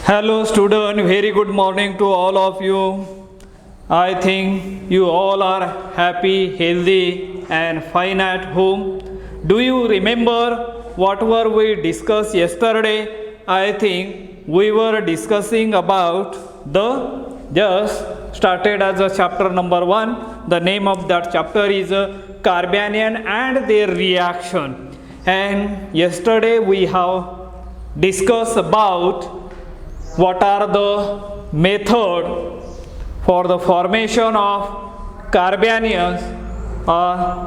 Hello student, very good morning to all of you. I think you all are happy, healthy and fine at home. Do you remember whatever we discussed yesterday? I think we were discussing about just started as a chapter number 1. The name of that chapter is Carbanion and their reaction. And yesterday we have discussed about what are the method for the formation of carbanions,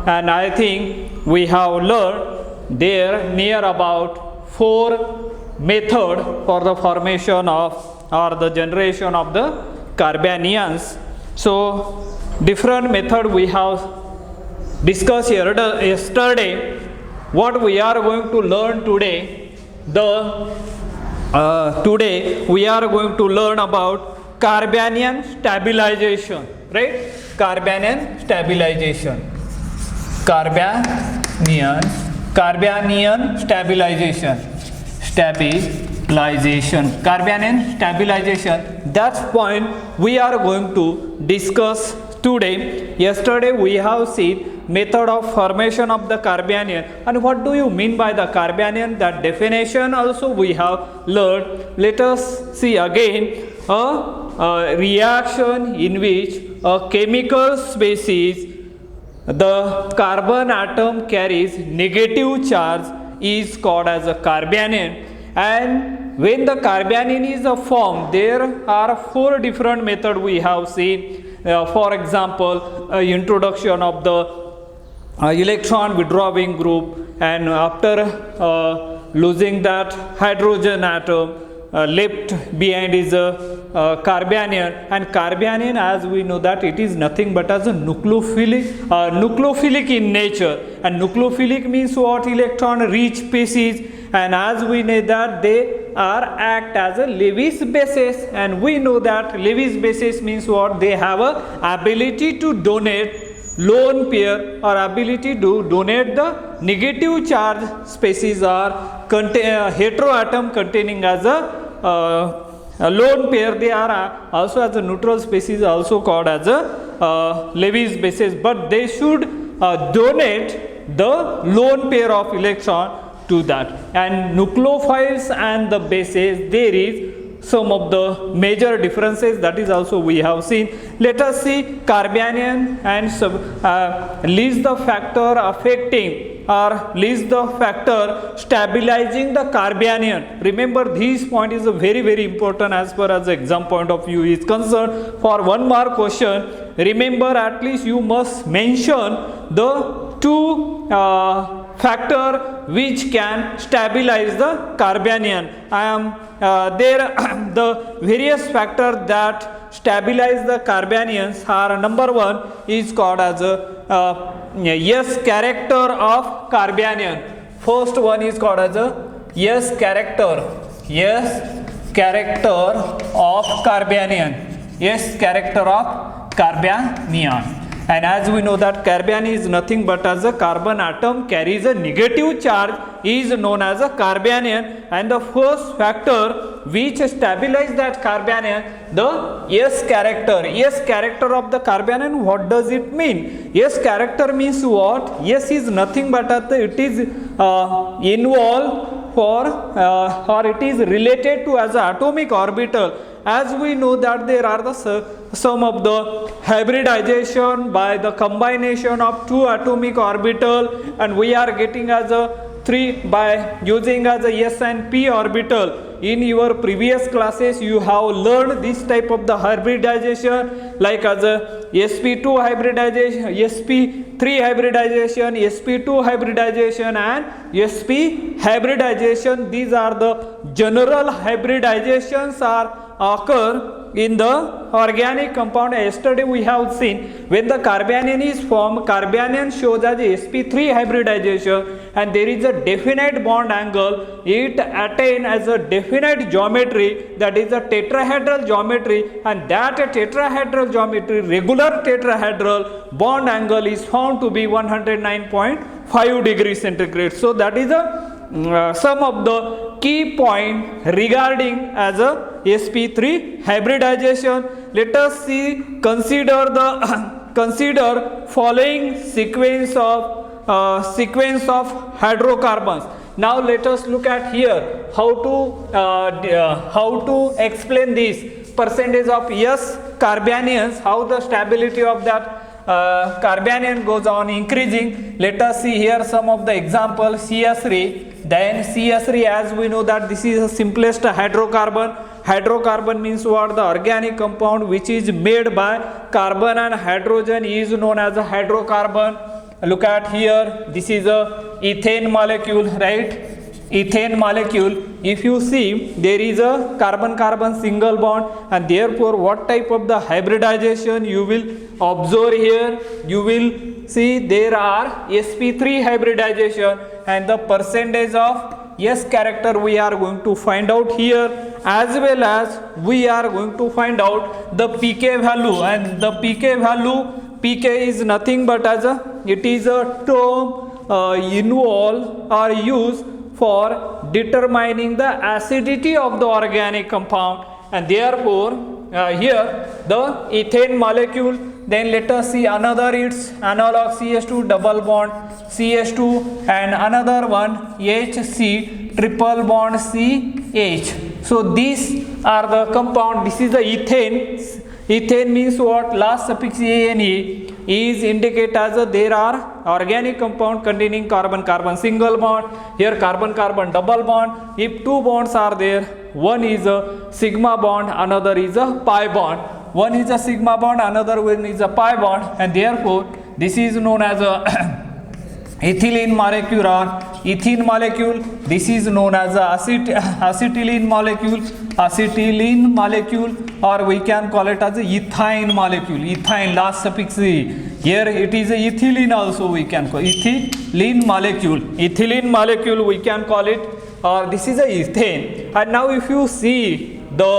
and I think we have learned there near about 4 method for the formation of or the generation of the carbanions. So different method we have discussed yesterday. What we are going to learn today, today we are going to learn about Carbanion stabilization, right? Carbanion stabilization. Carbanion stabilization. Carbanion stabilization. That's point we are going to discuss today. Yesterday we have seen method of formation of the carbanion, and what do you mean by the carbanion? That definition also we have learned. Let us see again a reaction in which a chemical species, the carbon atom carries negative charge, is called as a carbanion. And when the carbanion is formed, there are 4 different methods we have seen. For example, introduction of the electron withdrawing group, and after losing that hydrogen atom, left behind is a carbanion. And carbanion, as we know that it is nothing but as a nucleophilic in nature. And nucleophilic means what? Electron rich species, and as we know that they are act as a Lewis basis, and we know that Lewis basis means what? They have a ability to donate lone pair or ability to donate the negative charge species or heteroatom containing as a lone pair. They are also as a neutral species, also called as a Lewis basis, but they should donate the lone pair of electron to that. And nucleophiles and the bases, there is some of the major differences, that is also we have seen. Let us see carbanion and list the factor affecting or list the factor stabilizing the carbanion. Remember, this point is a very important as far as the exam point of view is concerned. For 1 mark question, remember at least you must mention the 2 factor which can stabilize the carbanion. I am there the various factors that stabilize the carbanions are: number 1 is called as a S character of carbanion. First one is called as a S character of carbanion. S character of carbanion. And as we know that carbanion is nothing but as a carbon atom carries a negative charge, is known as a carbanion. And the first factor which stabilizes that carbanion, the S character of the carbanion. What does it mean? S character means what? S is nothing but it is involved for or it is related to as a atomic orbital. As we know that there are some of the hybridization by the combination of 2 atomic orbital, and we are getting as a 3 by using as a S and P orbital. In your previous classes you have learned this type of the hybridization, like as a Sp2 hybridization, Sp3 hybridization, Sp2 hybridization and Sp hybridization. These are the general hybridizations are occur in the organic compound. Yesterday we have seen when the carbanion is formed, carbanion shows as Sp3 hybridization, and there is a definite bond angle. It attain as a definite geometry, that is a tetrahedral geometry, and that tetrahedral geometry, regular tetrahedral bond angle is found to be 109.5 degrees centigrade. So that is a some of the key point regarding as a sp3 hybridization. Let us see, consider the consider following sequence of hydrocarbons. Now let us look at here how to explain this percentage of carbanions, how the stability of that carbanion goes on increasing. Let us see here some of the example. CH3, then CH3, as we know that this is the simplest hydrocarbon. Hydrocarbon means what? The organic compound which is made by carbon and hydrogen is known as a hydrocarbon. Look at here, this is a ethane molecule, right? Ethane molecule. If you see, there is a carbon-carbon single bond, and therefore what type of the hybridization you will observe here? You will see there are sp3 hybridization, and the percentage of S character we are going to find out here, as well as we are going to find out the pK value. And the pK value, pK is nothing but it is a term involved or used for determining the acidity of the organic compound, and therefore here the ethane molecule. Then let us see another, its analog CH2 double bond CH2, and another one HC triple bond CH. So these are the compound. This is the ethane. Ethane means what? Last suffix ane is indicate as there are organic compound containing carbon-carbon single bond. Here carbon-carbon double bond. If two bonds are there, one is a sigma bond, another is a pi bond. One is a sigma bond, another one is a pi bond, and therefore this is known as a ethylene molecule or ethene molecule. This is known as a acetylene molecule, or we can call it as a ethyne molecule. Ethyne, last suffix e. Here it is a ethylene also, we can call ethylene molecule. Ethylene molecule we can call it, or this is a ethane. And now if you see the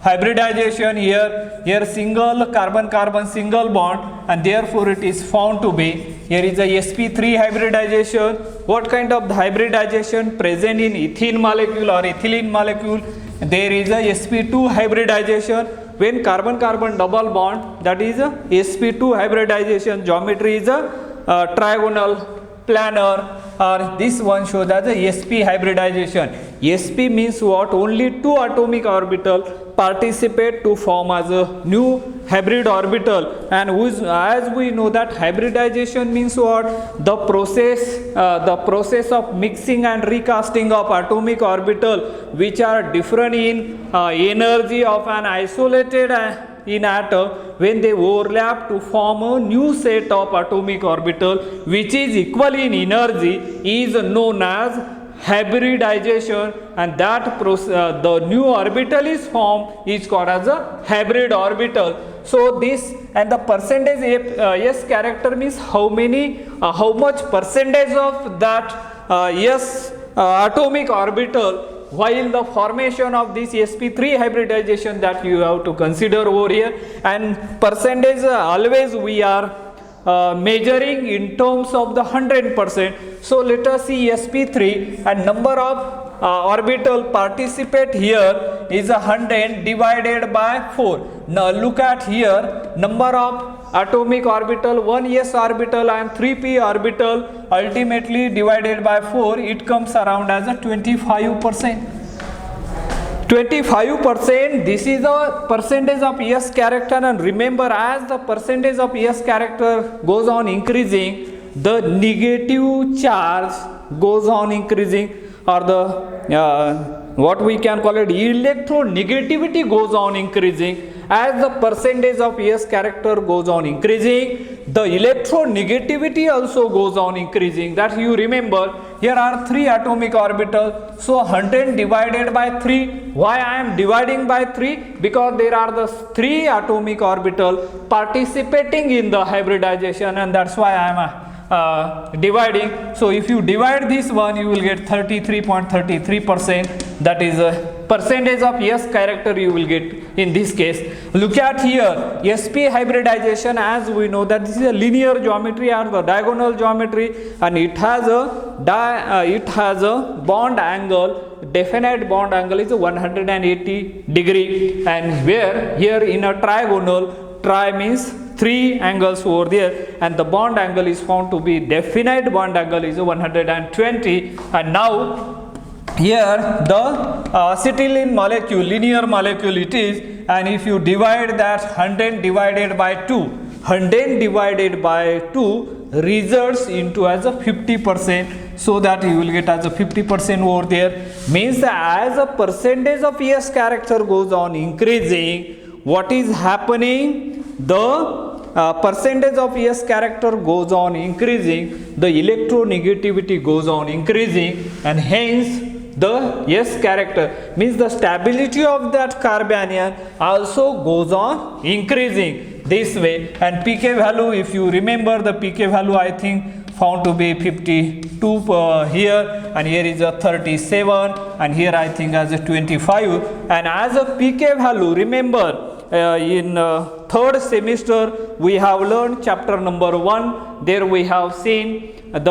hybridization here single carbon-carbon single bond, and therefore it is found to be, here is a sp3 hybridization. What kind of the hybridization present in ethene molecule or ethylene molecule? There is a sp2 hybridization. When carbon-carbon double bond, that is a sp2 hybridization. Geometry is a trigonal, planar, or this one shows as a sp hybridization. Sp means what? Only two atomic orbital participate to form as a new hybrid orbital. And as we know that hybridization means what? The process of mixing and recasting of atomic orbital which are different in energy of an isolated in atom, when they overlap to form a new set of atomic orbital which is equally in energy, is known as hybridization, and that the new orbital is formed is called as a hybrid orbital. So this, and the percentage S character means how much percentage of that atomic orbital while the formation of this sp3 hybridization, that you have to consider over here. And percentage always we are measuring in terms of the 100%. So let us see sp3, and number of orbital participate here is 100 divided by 4. Now look at here, number of atomic orbital, 1 s orbital and 3 p orbital, ultimately divided by 4, it comes around as a 25%. 25%, this is the percentage of S character, and remember, as the percentage of S character goes on increasing, the negative charge goes on increasing, or the what we can call it electronegativity goes on increasing. As the percentage of S character goes on increasing, the electronegativity also goes on increasing. That you remember, here are 3 atomic orbitals, so 100 divided by 3. Why I am dividing by 3? Because there are the 3 atomic orbitals participating in the hybridization, and that's why I am dividing. So if you divide this one, you will get 33.33%, that is percentage of S character you will get in this case. Look at here, Sp hybridization, as we know that this is a linear geometry or the diagonal geometry, and it has a bond angle, definite bond angle is 180 degree, and where here in a trigonal, tri means 3 angles over there, and the bond angle is found to be definite bond angle is 120. And now here the acetylene molecule, linear molecule it is, and if you divide that 100 divided by 2, 100 divided by 2 results into as a 50%, so that you will get as a 50% over there. Means that as a percentage of S character goes on increasing, what is happening? The percentage of S character goes on increasing, the electronegativity goes on increasing, and hence the S character, means the stability of that carbanion also goes on increasing this way. And pK value, if you remember the pK value, I think found to be 52 here, and here is a 37, and here I think as a 25. And as a pK value, remember in third semester we have learned chapter number 1, there we have seen the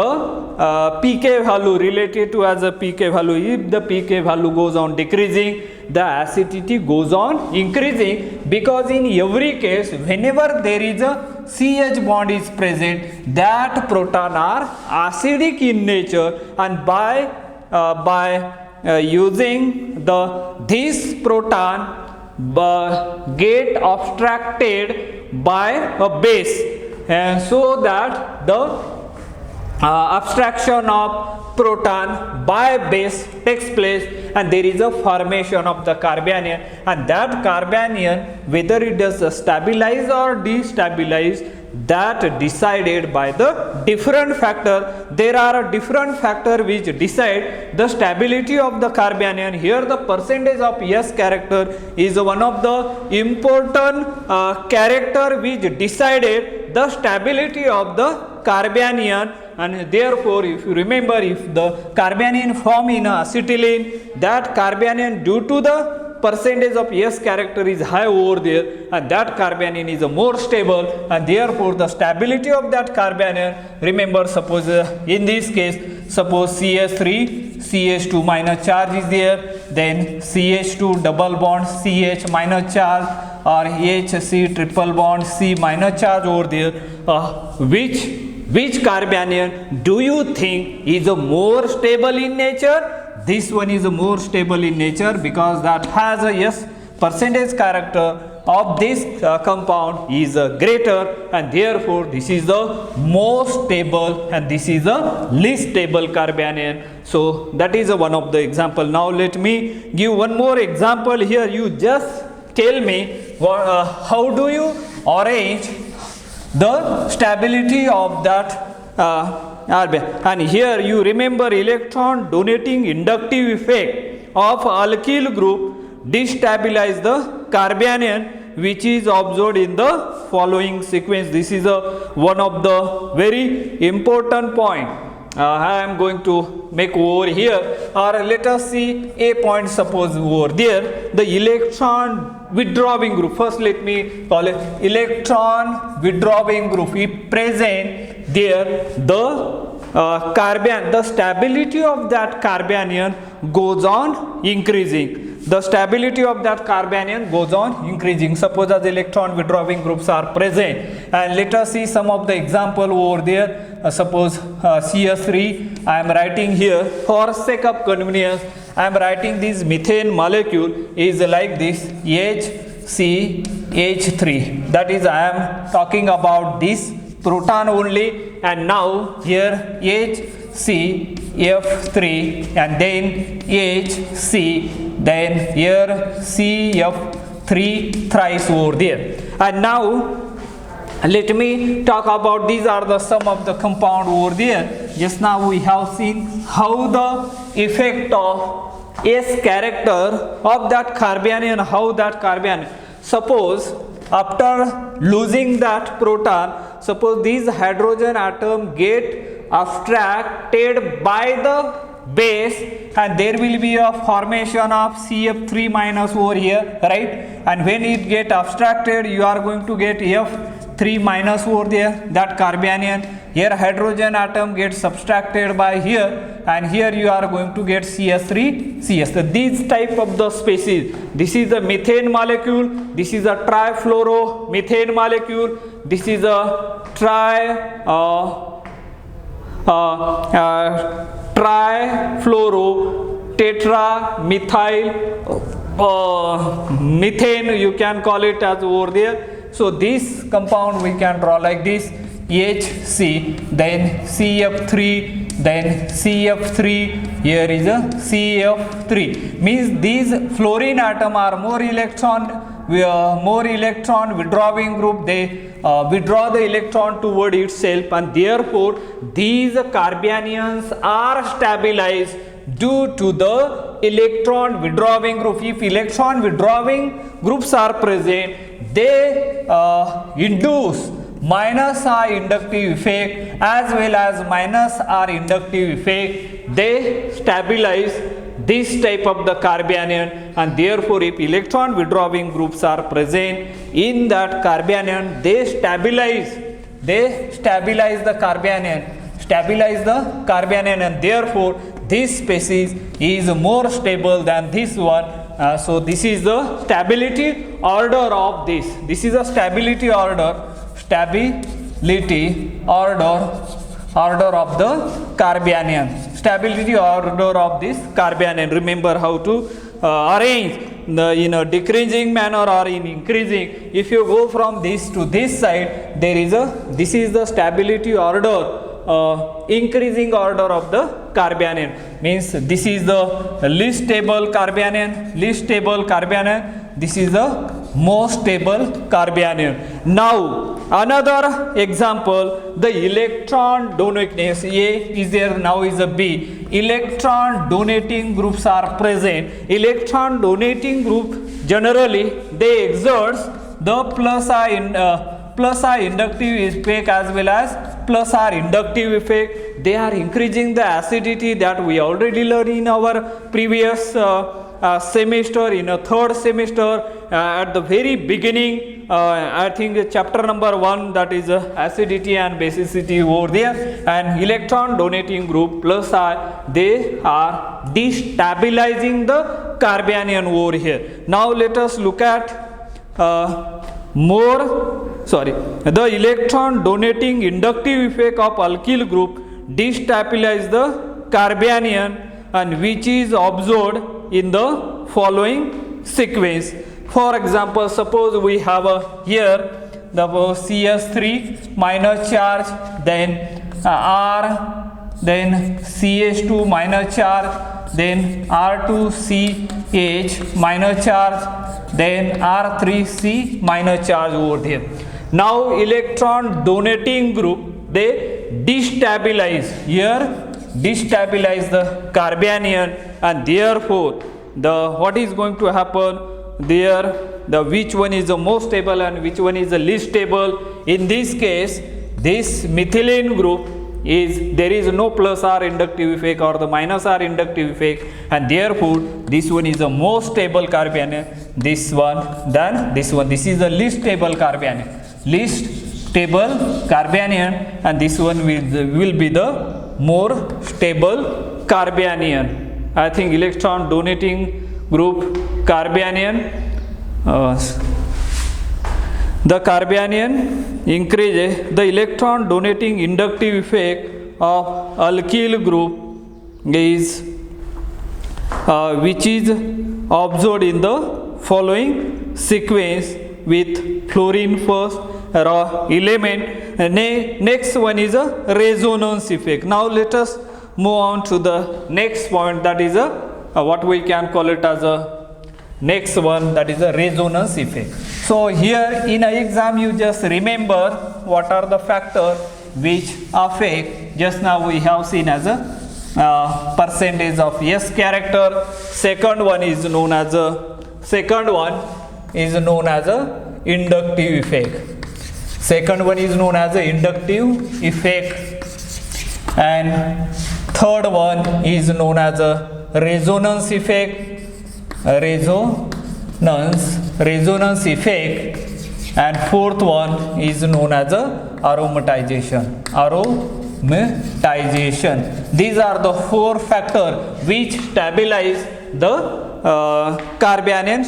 pK value related to as a pK value. If the pK value goes on decreasing, the acidity goes on increasing, because in every case whenever there is a CH bond is present, that proton are acidic in nature, and by using this proton get abstracted by a base, and so that the abstraction of proton by base takes place, and there is a formation of the carbanion, and that carbanion, whether it does stabilize or destabilize, that decided by the different factor. There are different factor which decide the stability of the carbanion. Here the percentage of S character is one of the important character which decided the stability of the carbanion. And therefore, if you remember, if the carbanion form in acetylene, that carbanion due to the percentage of S character is high over there, and that carbanion is more stable, and therefore the stability of that carbanion, remember, suppose in this case, suppose CH3 CH2 minus charge is there, then CH2 double bond CH minus charge, or HC triple bond C minus charge over there, which carbanion do you think is more stable in nature? This one is more stable in nature, because that has a S percentage character of this compound is greater, and therefore this is the most stable and this is the least stable carbanion. So that is one of the example. Now let me give one more example here. You just tell me how do you arrange the stability of that and here you remember electron donating inductive effect of alkyl group destabilize the carbanion, which is observed in the following sequence. This is one of the very important point I am going to make over here, or let us see a point. Suppose over there the electron withdrawing group, first let me call it electron withdrawing group, if present there, the stability of that carbanion goes on increasing. The stability of that carbanion goes on increasing. Suppose as electron withdrawing groups are present, and let us see some of the example over there. Suppose CH3, I am writing here for sake of convenience, I am writing this methane molecule is like this HCH3, that is I am talking about this proton only, and now here HCF3 and then HC, then here CF3 thrice over there. And now let me talk about, these are the sum of the compound over there. Just now we have seen how the effect of S character of that carbanion, how that carbanion, suppose after losing that proton, suppose these hydrogen atom get abstracted by the base, and there will be a formation of CF3 minus over here, right? And when it get abstracted, you are going to get F3 minus over there, that carbanion. Here hydrogen atom gets subtracted by here, and here you are going to get CS3 CS. So these type of the species. This is a methane molecule, this is a trifluoromethane molecule, this is a trifluoro tetramethyl methane, you can call it as over there. So this compound we can draw like this: HC, then CF3, then CF3, here is a CF3. Means these fluorine atom are more electron withdrawing group. They withdraw the electron toward itself, and therefore these carbanions are stabilized due to the electron withdrawing group. If electron withdrawing groups are present, they induce minus R inductive effect as well as minus R inductive effect. They stabilize this type of the carbanion, and therefore if electron withdrawing groups are present in that carbanion, they stabilize the carbanion, and therefore this species is more stable than this one. So this is the stability order of this. This is a stability order of the carbanion. Stability order of this carbanion. Remember how to arrange in a decreasing manner or in increasing. If you go from this to this side, this is the stability order, increasing order of the carbanion. Means this is the least stable carbanion, this is the most stable carbanion. Now another example, the electron donating, A is there, now is a B. Electron donating groups are present. Electron donating group generally they exerts the plus I inductive effect as well as plus R inductive effect. They are increasing the acidity that we already learned in our previous semester, in a third semester, at the very beginning, I think chapter number 1, that is acidity and basicity over there. And electron donating group plus I, they are destabilizing the carbanion over here. Now let us look at the electron donating inductive effect of alkyl group destabilize the carbanion, and which is observed in the following sequence. For example, suppose we have here the CS3 minus charge, then R, then CH2 minus charge, then R2CH minus charge, then R3C minus charge over there. Now electron donating group, they destabilize the carbanion, and therefore what is going to happen there, the which one is the most stable and which one is the least stable. In this case, this methylene group there is no plus R inductive effect or the minus R inductive effect, and therefore this one is the most stable carbanion, this one than this one. This is the least stable carbanion, and this one will be the more stable carbanion. I think electron donating group carbanion, the carbanion increases the electron donating inductive effect of alkyl group is which is observed in the following sequence with fluorine first element. Next one is a resonance effect. Now let us move on to the next point, that is what we can call it as a next one, that is a resonance effect. So here in an exam you just remember what are the factors which affect. Just now we have seen as a percentage of S character. Second one is known as a inductive effect. Second one is known as a inductive effect, and third one is known as a resonance effect, resonance effect, and fourth one is known as a aromatization. These are the four factors which stabilize the Carbanion.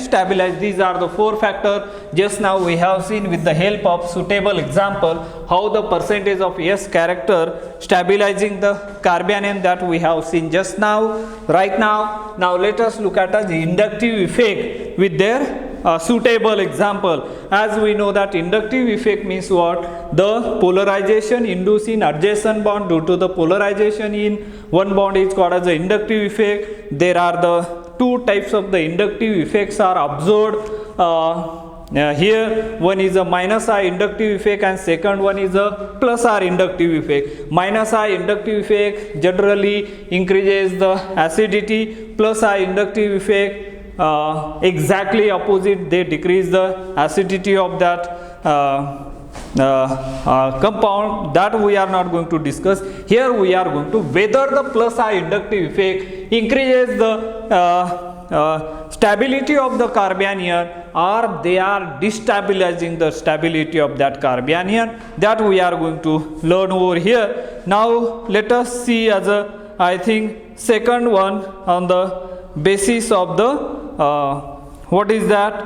These are the four factors. Just now we have seen with the help of suitable example how the percentage of S character stabilizing the Carbanion, that we have seen just now. Right now let us look at the inductive effect with their suitable example. As we know that inductive effect means what? The polarization induced in adjacent bond due to the polarization in one bond is called as the inductive effect. There are the two types of the inductive effects are observed. Here one is a minus I inductive effect and second one is a plus R inductive effect. Minus I inductive effect generally increases the acidity. Plus I inductive effect exactly opposite, they decrease the acidity of that compound. That we are not going to discuss here. We are going to whether the plus I inductive effect increases the stability of the Carbanion or they are destabilizing the stability of that Carbanion. That we are going to learn over here. Now let us see as a, I think, second one on the basis of the what is that?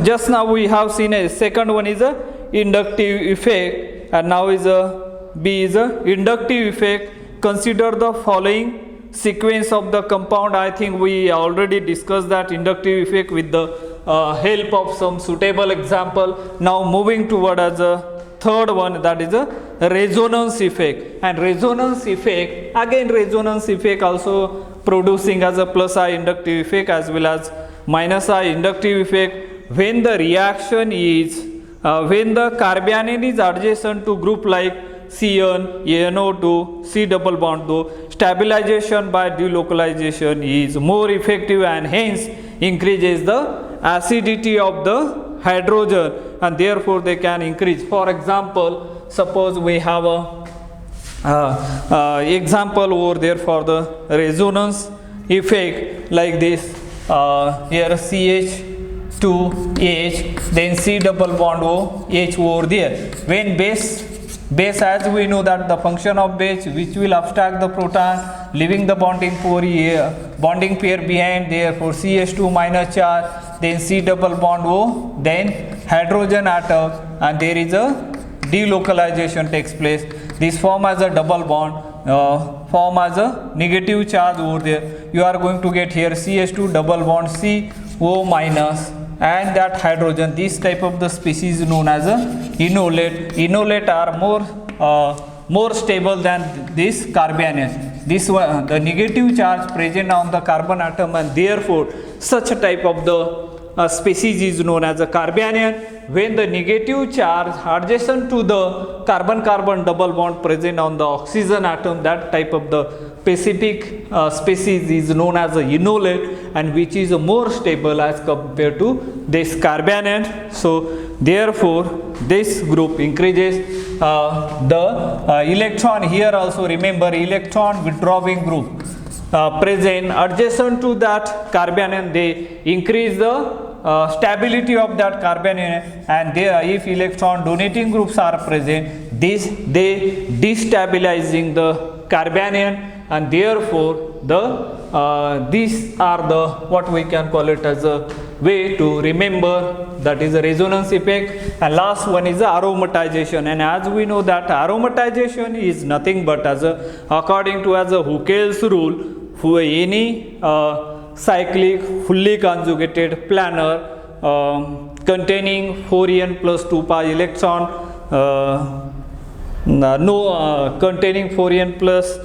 Just now we have seen a second one is a inductive effect, and now is a B is a inductive effect. Consider the following sequence of the compound. I think we already discussed that inductive effect with the help of some suitable example. Now moving toward as a third one, that is a resonance effect. And resonance effect, again resonance effect also producing as a plus I inductive effect as well as minus I inductive effect. When the reaction is when the Carbanion is adjacent to group like C1, NO2, C double bond, though stabilization by delocalization is more effective and hence increases the acidity of the hydrogen, and therefore they can increase. For example, suppose we have a example over there for the resonance effect like this. Here CH2H, then C double bond O H over there. When base as we know that the function of base which will abstract the proton leaving the bonding pair behind, therefore CH2 minus charge, then C double bond O, then hydrogen atom, and there is a delocalization takes place. This form as a double bond, form as a negative charge over there. You are going to get here CH2 double bond CO minus and that hydrogen. This type of the species is known as a enolate. Enolate are more stable than this Carbanion. This one, the negative charge present on the carbon atom, and therefore such a type of the species is known as a Carbanion. When the negative charge adjacent to the carbon-carbon double bond present on the oxygen atom, that type of the specific species is known as a enolate, and which is more stable as compared to this Carbanion. So therefore this group increases the electron. Here also remember electron withdrawing group present adjacent to that Carbanion, they increase the stability of that Carbanion, and there if electron donating groups are present, they destabilizing the Carbanion, and therefore these are the what we can call it as a way to remember, that is a resonance effect. And last one is the aromatization, and as we know that aromatization is nothing but as a according to as a Huckel's rule, for any cyclic fully conjugated planar containing 4n plus 2 pi electron, containing 4n plus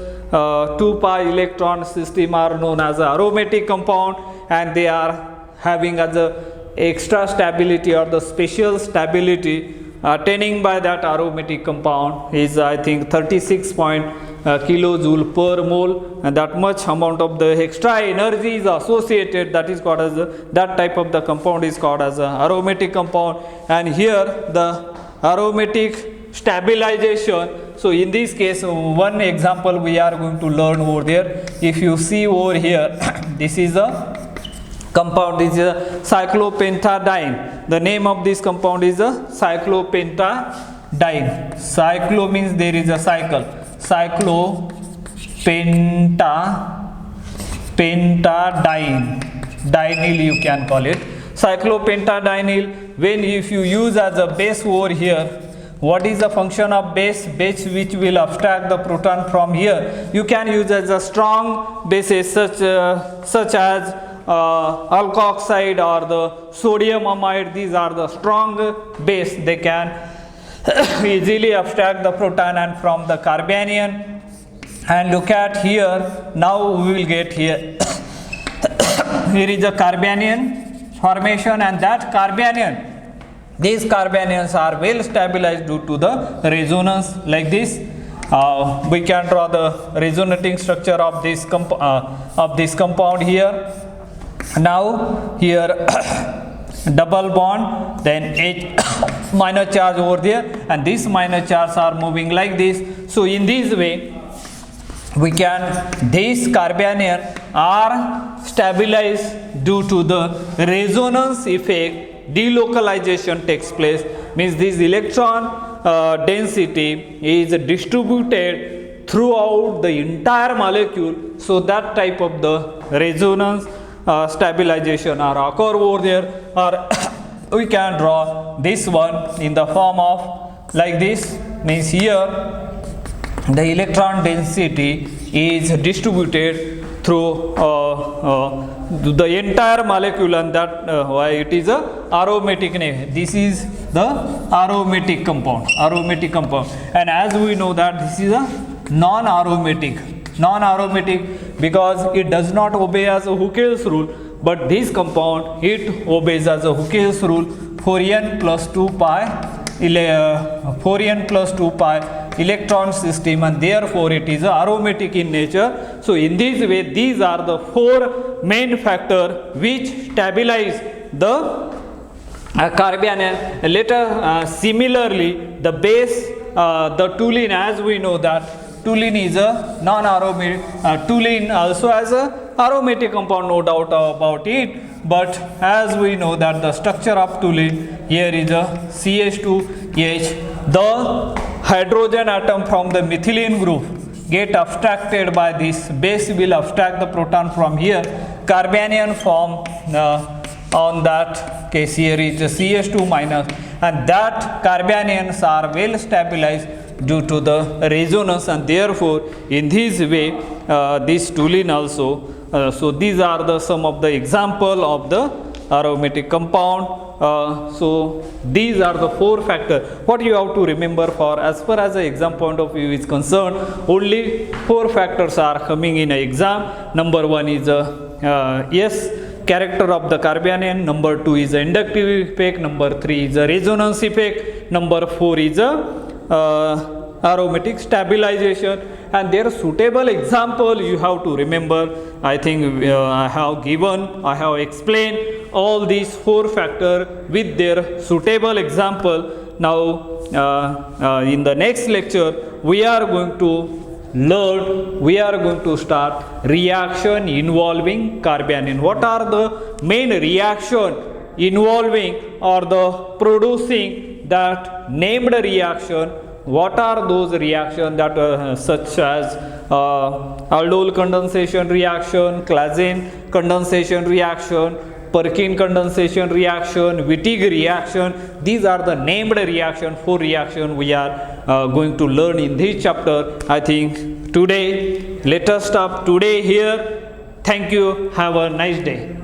2 pi electron system are known as a aromatic compound, and they are having as a extra stability or the special stability attaining by that aromatic compound is I think 36 kilojoule per mole, and that much amount of the extra energy is associated, that is called as that type of the compound is called as a aromatic compound. And here the aromatic stabilization. So in this case, one example we are going to learn over there. If you see over here, this is a compound, this is a cyclopentadiene. The name of this compound is a cyclopentadiene. Cyclo means there is a cycle. Cyclopentadiene. Dienyl you can call it. Cyclopentadienyl, when if you use as a base over here, what is the function of base? Base which will abstract the proton from here. You can use as a strong bases such as alkoxide or the sodium amide. These are the strong base. They can easily abstract the proton and from the carbanion. And look at here. Now we will get here. Here is a carbanion formation, and that carbanion, these carbanions are well stabilized due to the resonance like this. We can draw the resonating structure of this compound here. Now here double bond, then H minor charge over there, and these minor charges are moving like this. So in this way we can, these carbanion are stabilized due to the resonance effect. Delocalization takes place, means this electron density is distributed throughout the entire molecule. So that type of the resonance stabilization are occur over there. Or we can draw this one in the form of like this, means here the electron density is distributed through the entire molecule, and that why it is a aromatic name. This is the aromatic compound. Aromatic compound, and as we know that this is a non-aromatic. Non-aromatic because it does not obey as a Huckel's rule, but this compound it obeys as a Huckel's rule, 4n plus 2 pi 4n plus 2 pi electron system, and therefore it is aromatic in nature. So in this way, these are the four main factors which stabilize the carbanion. Later similarly the base, the toluene, as we know that toluene is a non-aromatic, toluene also has a aromatic compound, no doubt about it. But as we know that the structure of toluene, here is a CH2H. The hydrogen atom from the methylene group get abstracted by this base, will abstract the proton from here. Carbanion form on that case here is a CH2 minus, and that carbanions are well stabilized due to the resonance, and therefore in this way this toluene also. So these are the some of the example of the aromatic compound. So these are the four factors. What you have to remember, for as far as the exam point of view is concerned, only four factors are coming in an exam. Number one is yes, character of the carbanion. Number two is the inductive effect. Number three is the resonance effect. Number four is aromatic stabilization, and their suitable example you have to remember. I think I have explained all these four factors with their suitable example. Now in the next lecture we are going to start reaction involving carbanion. What are the main reaction involving or the producing that named reaction? What are those reactions that such as aldol condensation reaction, Claisen condensation reaction, Perkin condensation reaction, Wittig reaction? These are the named reaction, four reaction we are going to learn in this chapter. I think today, let us stop today here. Thank you. Have a nice day.